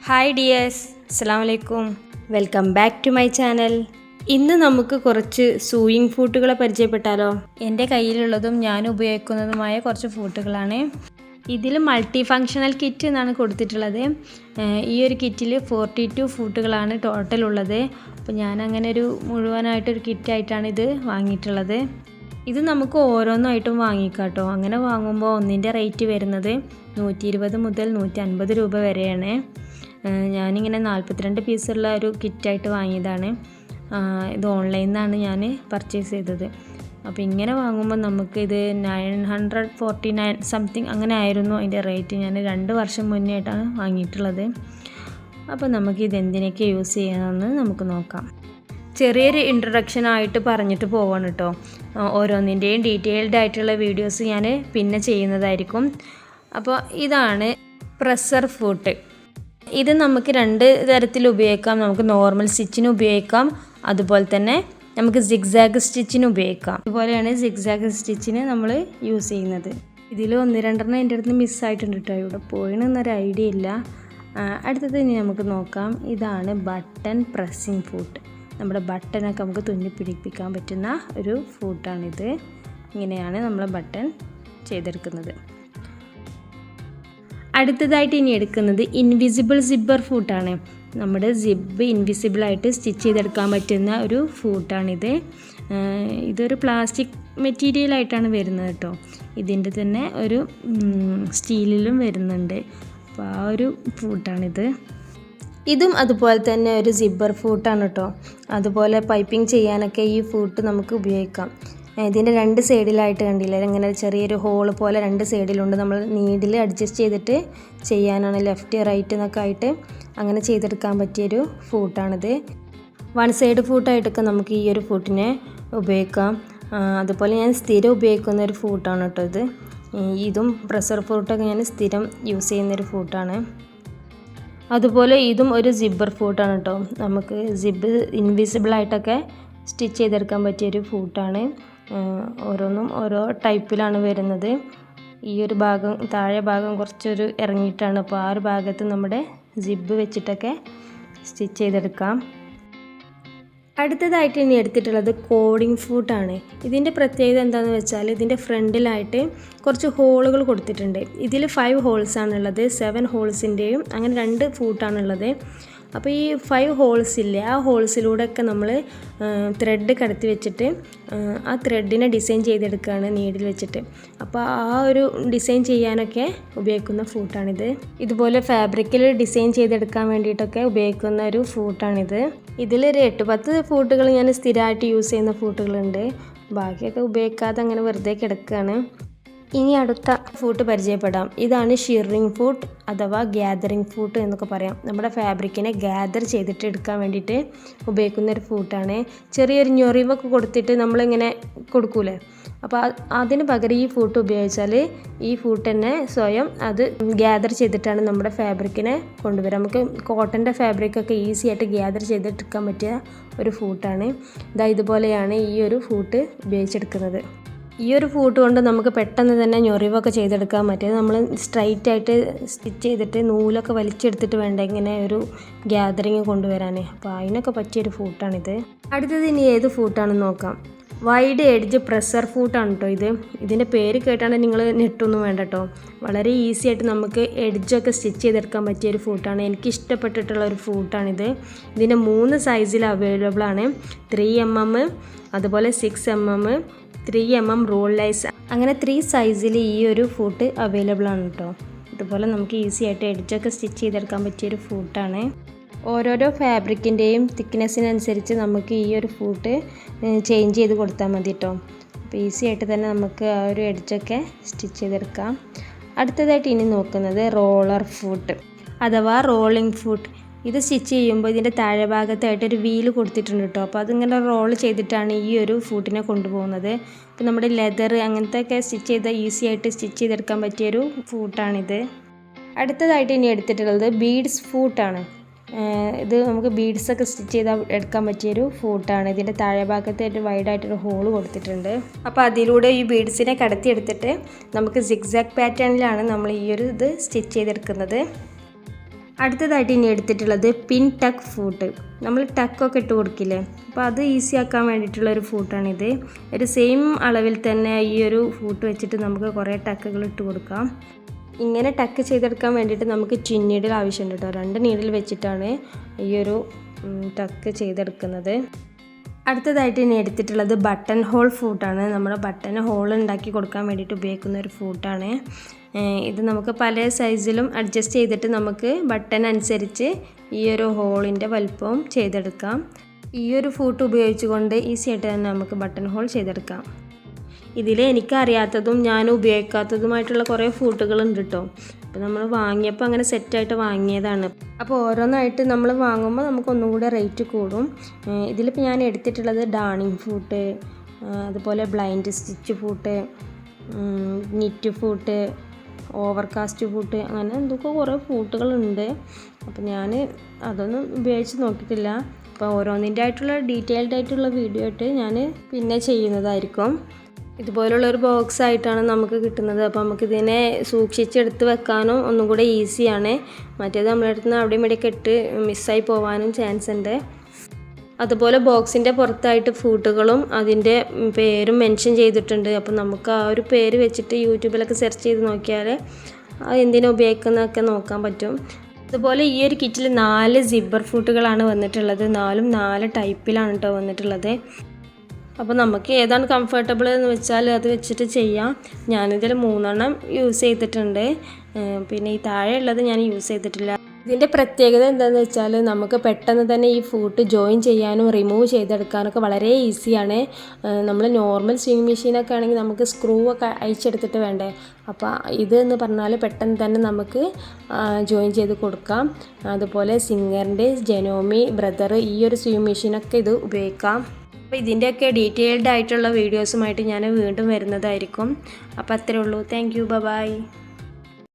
Hi dears, അസ്സലാമു അലൈക്കും. Welcome back to my channel. ഇന്ന് നമുക്ക് കുറച്ച് സൂയിങ് ഫൂട്ടുകളെ പരിചയപ്പെട്ടാലോ. എൻ്റെ കയ്യിലുള്ളതും ഞാൻ ഉപയോഗിക്കുന്നതുമായ കുറച്ച് ഫൂട്ടുകളാണ്. ഇതിൽ മൾട്ടി ഫങ്ഷണൽ കിറ്റ് എന്നാണ് കൊടുത്തിട്ടുള്ളത്. ഈ ഒരു കിറ്റിൽ 42 ഫൂട്ടുകളാണ് ടോട്ടൽ ഉള്ളത്. അപ്പോൾ ഞാൻ അങ്ങനെ ഒരു മുഴുവനായിട്ടൊരു കിറ്റായിട്ടാണ് ഇത് വാങ്ങിയിട്ടുള്ളത്. ഇത് നമുക്ക് ഓരോന്നായിട്ടും വാങ്ങിക്കാം കേട്ടോ. അങ്ങനെ വാങ്ങുമ്പോൾ ഒന്നിൻ്റെ റേറ്റ് വരുന്നത് 120 മുതൽ 150 രൂപ വരെയാണ്. ഞാനിങ്ങനെ 42 പീസുള്ള ഒരു കിറ്റായിട്ട് വാങ്ങിയതാണ്. ഇത് ഓൺലൈനിൽ നിന്നാണ് ഞാൻ പർച്ചേസ് ചെയ്തത്. അപ്പോൾ ഇങ്ങനെ വാങ്ങുമ്പോൾ നമുക്ക് ഇത് 949 സംതിങ് അങ്ങനെ ആയിരുന്നു അതിൻ്റെ റേറ്റ്. ഞാൻ 2 വർഷം മുന്നേ ആയിട്ടാണ് വാങ്ങിയിട്ടുള്ളത്. അപ്പോൾ നമുക്ക് ഇതെന്തിനൊക്കെ യൂസ് ചെയ്യാമെന്ന് നമുക്ക് നോക്കാം. ചെറിയൊരു ഇൻട്രൊഡക്ഷനായിട്ട് പറഞ്ഞിട്ട് പോവാണ് കേട്ടോ. ഓരോന്നിൻ്റെയും ഡീറ്റെയിൽഡ് ആയിട്ടുള്ള വീഡിയോസ് ഞാൻ പിന്നെ ചെയ്യുന്നതായിരിക്കും. അപ്പോൾ ഇതാണ് പ്രഷർ ഫൂട്ട്. ഇത് നമുക്ക് 2 തരത്തിൽ ഉപയോഗിക്കാം. നമുക്ക് നോർമൽ സ്റ്റിച്ചിന് ഉപയോഗിക്കാം, അതുപോലെ തന്നെ നമുക്ക് സിഗ്സാഗ് സ്റ്റിച്ചിന് ഉപയോഗിക്കാം. ഇതുപോലെയാണ് സിഗ്സാഗ് സ്റ്റിച്ചിന് നമ്മൾ യൂസ് ചെയ്യുന്നത്. ഇതിൽ 1-2 എൻ്റെ അടുത്ത് മിസ്സായിട്ടുണ്ട് കേട്ടോ. ഇവിടെ പോയിന്നൊരു ഐഡിയ ഇല്ല. അടുത്തത് ഇനി നമുക്ക് നോക്കാം. ഇതാണ് ബട്ടൺ പ്രസ്സിങ് ഫൂട്ട്. നമ്മുടെ ബട്ടനൊക്കെ നമുക്ക് തുന്നി പിടിപ്പിക്കാൻ പറ്റുന്ന ഒരു ഫൂട്ടാണിത്. ഇങ്ങനെയാണ് നമ്മൾ ബട്ടൺ ചെയ്തെടുക്കുന്നത്. അടുത്തതായിട്ട് ഇനി എടുക്കുന്നത് ഇൻവിസിബിൾ സിബ്ബർ ഫൂട്ടാണ്. നമ്മുടെ സിബ്ബ് ഇൻവിസിബിളായിട്ട് സ്റ്റിച്ച് ചെയ്തെടുക്കാൻ പറ്റുന്ന ഒരു ഫൂട്ടാണിത്. ഇതൊരു പ്ലാസ്റ്റിക് മെറ്റീരിയലായിട്ടാണ് വരുന്നത് കേട്ടോ. ഇതിൻ്റെ തന്നെ ഒരു സ്റ്റീലിലും വരുന്നുണ്ട്. അപ്പോൾ ആ ഒരു ഫൂട്ടാണിത്. ഇതും അതുപോലെ തന്നെ ഒരു സിബ്ബർ ഫൂട്ടാണ് കേട്ടോ. അതുപോലെ പൈപ്പിംഗ് ചെയ്യാനൊക്കെ ഈ ഫൂട്ട് നമുക്ക് ഉപയോഗിക്കാം. ഇതിൻ്റെ 2 സൈഡിലായിട്ട് കണ്ടില്ലേ, ഇങ്ങനെ ചെറിയൊരു ഹോള് പോലെ 2 സൈഡിലുണ്ട്. നമ്മൾ നീഡിൽ അഡ്ജസ്റ്റ് ചെയ്തിട്ട് ചെയ്യാനാണ്, ലെഫ്റ്റ് റൈറ്റ് എന്നൊക്കെ ആയിട്ട് അങ്ങനെ ചെയ്തെടുക്കാൻ പറ്റിയൊരു ഫൂട്ടാണിത്. 1 സൈഡ് ഫൂട്ടായിട്ടൊക്കെ നമുക്ക് ഈ ഒരു ഫൂട്ടിനെ ഉപയോഗിക്കാം. അതുപോലെ ഞാൻ സ്ഥിരം ഉപയോഗിക്കുന്ന ഒരു ഫൂട്ടാണ് കേട്ടോ ഇത്. ഇതും പ്രഷർ ഫൂട്ടൊക്കെ ഞാൻ സ്ഥിരം യൂസ് ചെയ്യുന്നൊരു ഫൂട്ടാണ്. അതുപോലെ ഇതും ഒരു സിബ്ബർ ഫൂട്ടാണ് കേട്ടോ. നമുക്ക് സിബ്ബ് ഇൻവിസിബിളായിട്ടൊക്കെ സ്റ്റിച്ച് ചെയ്തെടുക്കാൻ പറ്റിയൊരു ഫൂട്ടാണ്. ഓരോന്നും ഓരോ ടൈപ്പിലാണ് വരുന്നത്. ഈ ഒരു ഭാഗം, താഴെ ഭാഗം കുറച്ചൊരു ഇറങ്ങിയിട്ടാണ്. അപ്പോൾ ആ ഒരു ഭാഗത്ത് നമ്മുടെ സിബ്ബ് വെച്ചിട്ടൊക്കെ സ്റ്റിച്ച് ചെയ്തെടുക്കാം. അടുത്തതായിട്ട് ഇനി എടുത്തിട്ടുള്ളത് കോഡിങ് ഫൂട്ടാണ്. ഇതിൻ്റെ പ്രത്യേകത എന്താണെന്ന് വെച്ചാൽ ഇതിൻ്റെ ഫ്രണ്ടിലായിട്ട് കുറച്ച് ഹോളുകൾ കൊടുത്തിട്ടുണ്ട്. ഇതിൽ 5 ഹോൾസാണുള്ളത്. 7 ഹോൾസിൻ്റെയും അങ്ങനെ 2 ഫൂട്ടാണുള്ളത്. അപ്പോൾ ഈ 5 ഹോൾസ് ഇല്ലേ, ആ ഹോൾസിലൂടെയൊക്കെ നമ്മൾ ത്രെഡ് കടത്തി വെച്ചിട്ട് ആ ത്രെഡിനെ ഡിസൈൻ ചെയ്തെടുക്കുകയാണ് നീഡിൽ വെച്ചിട്ട്. അപ്പോൾ ആ ഒരു ഡിസൈൻ ചെയ്യാനൊക്കെ ഉപയോഗിക്കുന്ന ഫൂട്ടാണിത്. ഇതുപോലെ ഫാബ്രിക്കിൽ ഡിസൈൻ ചെയ്തെടുക്കാൻ വേണ്ടിയിട്ടൊക്കെ ഉപയോഗിക്കുന്ന ഒരു ഫൂട്ടാണിത്. ഇതിലൊരു 8-10 ഫൂട്ടുകൾ ഞാൻ സ്ഥിരമായിട്ട് യൂസ് ചെയ്യുന്ന ഫൂട്ടുകളുണ്ട്. ബാക്കിയൊക്കെ ഉപയോഗിക്കാതെ അങ്ങനെ വെറുതെ കിടക്കുകയാണ്. ഇനി അടുത്ത ഫൂട്ട് പരിചയപ്പെടാം. ഇതാണ് ഷിയറിങ് ഫൂട്ട് അഥവാ ഗ്യാദറിങ് ഫൂട്ട് എന്നൊക്കെ പറയാം. നമ്മുടെ ഫാബ്രിക്കിനെ ഗ്യാദർ ചെയ്തിട്ട് എടുക്കാൻ വേണ്ടിയിട്ട് ഉപയോഗിക്കുന്ന ഒരു ഫൂട്ടാണ്. ചെറിയൊരു ഞൊറിവൊക്കെ കൊടുത്തിട്ട് നമ്മളിങ്ങനെ കൊടുക്കൂലേ, അപ്പോൾ അതിന് പകരം ഈ ഫൂട്ട് ഉപയോഗിച്ചാൽ ഈ ഫൂട്ട് തന്നെ സ്വയം അത് ഗ്യാദർ ചെയ്തിട്ടാണ് നമ്മുടെ ഫാബ്രിക്കിനെ കൊണ്ടുവരിക. നമുക്ക് കോട്ടൻ്റെ ഫാബ്രിക്കൊക്കെ ഈസി ആയിട്ട് ഗ്യാദർ ചെയ്തെടുക്കാൻ പറ്റിയ ഒരു ഫൂട്ടാണ്. ഇതുപോലെയാണ് ഈ ഒരു ഫൂട്ട് ഉപയോഗിച്ചെടുക്കുന്നത്. ഈ ഒരു ഫൂട്ട് കൊണ്ട് നമുക്ക് പെട്ടെന്ന് തന്നെ ഞൊറിവൊക്കെ ചെയ്തെടുക്കാൻ പറ്റും. നമ്മൾ സ്ട്രൈറ്റ് ആയിട്ട് സ്റ്റിച്ച് ചെയ്തിട്ട് നൂലൊക്കെ വലിച്ചെടുത്തിട്ട് വേണ്ട ഇങ്ങനെ ഒരു ഗ്യാദറിങ് കൊണ്ടുവരാൻ. അപ്പോൾ അതിനൊക്കെ പറ്റിയൊരു ഫൂട്ടാണിത്. അടുത്തത് ഇനി ഏത് ഫൂട്ടാണെന്ന് നോക്കാം. വൈഡ് എഡ്ജ് പ്രഷർ ഫൂട്ടാണ് കേട്ടോ ഇത്. ഇതിൻ്റെ പേര് കേട്ടാണെങ്കിൽ നിങ്ങൾ നെട്ടൊന്നും വേണ്ട കേട്ടോ. വളരെ ഈസി ആയിട്ട് നമുക്ക് എഡ്ജൊക്കെ സ്റ്റിച്ച് ചെയ്തെടുക്കാൻ പറ്റിയൊരു ഫൂട്ടാണ്. എനിക്ക് ഇഷ്ടപ്പെട്ടിട്ടുള്ള ഒരു ഫൂട്ടാണിത്. ഇതിൻ്റെ 3 സൈസിൽ അവൈലബിൾ ആണ്. 3 mm, അതുപോലെ 6 mm, 3 mm റോൾ ലൈസ്, അങ്ങനെ 3 സൈസിൽ ഈ ഒരു ഫൂട്ട് അവൈലബിൾ ആണ് കേട്ടോ. ഇതുപോലെ നമുക്ക് ഈസി ആയിട്ട് എഡ്ജൊക്കെ സ്റ്റിച്ച് ചെയ്തെടുക്കാൻ പറ്റിയൊരു ഫൂട്ടാണ്. ഓരോരോ ഫാബ്രിക്കിൻ്റെയും തിക്നെസ്സിനനുസരിച്ച് നമുക്ക് ഈ ഒരു ഫൂട്ട് ചേഞ്ച് ചെയ്ത് കൊടുത്താൽ മതി കേട്ടോ. അപ്പോൾ ഈസി ആയിട്ട് തന്നെ നമുക്ക് ആ ഒരു എഡ്ജൊക്കെ സ്റ്റിച്ച് ചെയ്തെടുക്കാം. അടുത്തതായിട്ട് ഇനി നോക്കുന്നത് റോളർ ഫൂട്ട് അഥവാ റോളിംഗ് ഫൂട്ട്. ഇത് സ്റ്റിച്ച് ചെയ്യുമ്പോൾ ഇതിൻ്റെ താഴെ ഭാഗത്തായിട്ടൊരു വീല് കൊടുത്തിട്ടുണ്ട് കേട്ടോ. അപ്പോൾ അതിങ്ങനെ റോൾ ചെയ്തിട്ടാണ് ഈ ഒരു ഫൂട്ടിനെ കൊണ്ടുപോകുന്നത്. അപ്പോൾ നമ്മുടെ ലെതർ അങ്ങനത്തെയൊക്കെ സ്റ്റിച്ച് ചെയ്താൽ ഈസി ആയിട്ട് സ്റ്റിച്ച് ചെയ്തെടുക്കാൻ പറ്റിയൊരു ഫൂട്ടാണിത്. അടുത്തതായിട്ട് ഇനി എടുത്തിട്ടുള്ളത് ബീഡ്സ് ഫൂട്ടാണ്. ഇത് നമുക്ക് ബീഡ്സൊക്കെ സ്റ്റിച്ച് ചെയ്താൽ എടുക്കാൻ പറ്റിയൊരു ഫൂട്ടാണ്. ഇതിൻ്റെ താഴെ ഭാഗത്തായിട്ട് വൈഡായിട്ടൊരു ഹോള് കൊടുത്തിട്ടുണ്ട്. അപ്പോൾ അതിലൂടെ ഈ ബീഡ്സിനെ കടത്തിയെടുത്തിട്ട് നമുക്ക് സിഗ്സാഗ് പാറ്റേണിലാണ് നമ്മൾ ഈ ഒരു ഇത് സ്റ്റിച്ച് ചെയ്തെടുക്കുന്നത്. അടുത്തതായിട്ട് ഇനി എടുത്തിട്ടുള്ളത് പിൻ ടക്ക് ഫൂട്ട്. നമ്മൾ ടക്കൊക്കെ ഇട്ട് കൊടുക്കില്ലേ, അപ്പോൾ അത് ഈസി ആക്കാൻ വേണ്ടിയിട്ടുള്ള ഒരു ഫൂട്ടാണിത്. ഒരു സെയിം അളവിൽ തന്നെ ഈ ഒരു ഫൂട്ട് വെച്ചിട്ട് നമുക്ക് കുറേ ടക്കുകൾ ഇട്ട് കൊടുക്കാം. ഇങ്ങനെ ടക്ക് ചെയ്തെടുക്കാൻ വേണ്ടിയിട്ട് നമുക്ക് ട്വിൻ നീഡിൽ ആവശ്യമുണ്ട് കേട്ടോ. 2 നീഡിൽ വെച്ചിട്ടാണ് ഈ ഒരു ടക്ക് ചെയ്തെടുക്കുന്നത്. അടുത്തതായിട്ട് ഇനി എടുത്തിട്ടുള്ളത് ബട്ടൺ ഹോൾ ഫൂട്ടാണ്. നമ്മൾ ബട്ടൺ ഹോൾ ഉണ്ടാക്കി കൊടുക്കാൻ വേണ്ടിയിട്ട് ഉപയോഗിക്കുന്ന ഒരു ഫൂട്ടാണ്. ഇത് നമുക്ക് പല സൈസിലും അഡ്ജസ്റ്റ് ചെയ്തിട്ട് നമുക്ക് ബട്ടൺ അനുസരിച്ച് ഈ ഒരു ഹോളിൻ്റെ വലുപ്പവും ചെയ്തെടുക്കാം. ഈ ഒരു ഫൂട്ട് ഉപയോഗിച്ചുകൊണ്ട് ഈസി ആയിട്ട് തന്നെ നമുക്ക് ബട്ടൺ ഹോൾ ചെയ്തെടുക്കാം. ഇതിൽ എനിക്കറിയാത്തതും ഞാൻ ഉപയോഗിക്കാത്തതുമായിട്ടുള്ള കുറേ ഫൂട്ടുകളുണ്ട് കേട്ടോ. അപ്പോൾ നമ്മൾ വാങ്ങിയപ്പോൾ അങ്ങനെ സെറ്റായിട്ട് വാങ്ങിയതാണ്. അപ്പോൾ ഓരോന്നായിട്ട് നമ്മൾ വാങ്ങുമ്പോൾ നമുക്ക് ഒന്നും കൂടെ റേറ്റ് കൂടും. ഇതിലിപ്പോൾ ഞാൻ എടുത്തിട്ടുള്ളത് ഡാണിങ് ഫൂട്ട്, അതുപോലെ blind stitch foot, knit foot, overcast foot, അങ്ങനെ എന്തൊക്കെ കുറേ ഫൂട്ടുകളുണ്ട്. അപ്പോൾ ഞാൻ അതൊന്നും ഉപയോഗിച്ച് നോക്കിയിട്ടില്ല. അപ്പോൾ ഓരോന്നിൻ്റെ ആയിട്ടുള്ള ഡീറ്റെയിൽഡ് ആയിട്ടുള്ള വീഡിയോ ആയിട്ട് ഞാൻ പിന്നെ ചെയ്യുന്നതായിരിക്കും. ഇതുപോലുള്ള ഒരു ബോക്സ് ആയിട്ടാണ് നമുക്ക് കിട്ടുന്നത്. അപ്പോൾ നമുക്കിതിനെ സൂക്ഷിച്ചെടുത്ത് വെക്കാനും ഒന്നും കൂടെ ഈസിയാണ്. മറ്റേത് നമ്മുടെ അടുത്ത് നിന്ന് അവിടെയും ഇവിടെയൊക്കെ ഇട്ട് മിസ്സായി പോകാനും ചാൻസ് ഉണ്ട്. അതുപോലെ ബോക്സിൻ്റെ പുറത്തായിട്ട് ഫൂട്ടുകളും അതിൻ്റെ പേരും മെൻഷൻ ചെയ്തിട്ടുണ്ട്. അപ്പോൾ നമുക്ക് ആ ഒരു പേര് വെച്ചിട്ട് യൂട്യൂബിലൊക്കെ സെർച്ച് ചെയ്ത് നോക്കിയാൽ എന്തിനാ ഉപയോഗിക്കുന്നതൊക്കെ നോക്കാൻ പറ്റും. അതുപോലെ ഈ ഒരു കിറ്റിൽ 4 സിബ്ബർ ഫൂട്ടുകളാണ് വന്നിട്ടുള്ളത്. 4 ടൈപ്പിലാണ് കേട്ടോ വന്നിട്ടുള്ളത്. അപ്പോൾ നമുക്ക് ഏതാണ് കംഫർട്ടബിൾ എന്ന് വെച്ചാൽ അത് വെച്ചിട്ട് ചെയ്യാം. ഞാനിതിൽ 3 യൂസ് ചെയ്തിട്ടുണ്ട്. പിന്നെ ഈ താഴെയുള്ളത് ഞാൻ യൂസ് ചെയ്തിട്ടില്ല. ഇതിൻ്റെ പ്രത്യേകത എന്താണെന്ന് വെച്ചാൽ നമുക്ക് പെട്ടെന്ന് തന്നെ ഈ ഫൂട്ട് ജോയിൻ ചെയ്യാനും റിമൂവ് ചെയ്തെടുക്കാനൊക്കെ വളരെ ഈസിയാണ്. നമ്മൾ നോർമൽ സ്വിങ് മെഷീനൊക്കെ ആണെങ്കിൽ നമുക്ക് സ്ക്രൂ ഒക്കെ അയച്ചെടുത്തിട്ട് വേണ്ടേ. അപ്പോൾ ഇത് എന്ന് പറഞ്ഞാൽ പെട്ടെന്ന് തന്നെ നമുക്ക് ജോയിൻ ചെയ്ത് കൊടുക്കാം. അതുപോലെ സിംഗറിൻ്റെ, ജെനോമി, ബ്രദർ ഈ ഒരു സ്വിങ് മെഷീനൊക്കെ ഇത് ഉപയോഗിക്കാം. അപ്പോൾ ഇതിൻ്റെയൊക്കെ ഡീറ്റെയിൽഡ് ആയിട്ടുള്ള വീഡിയോസുമായിട്ട് ഞാൻ വീണ്ടും വരുന്നതായിരിക്കും. അപ്പോൾ അത്രേ ഉള്ളൂ. Thank you. ബൈ.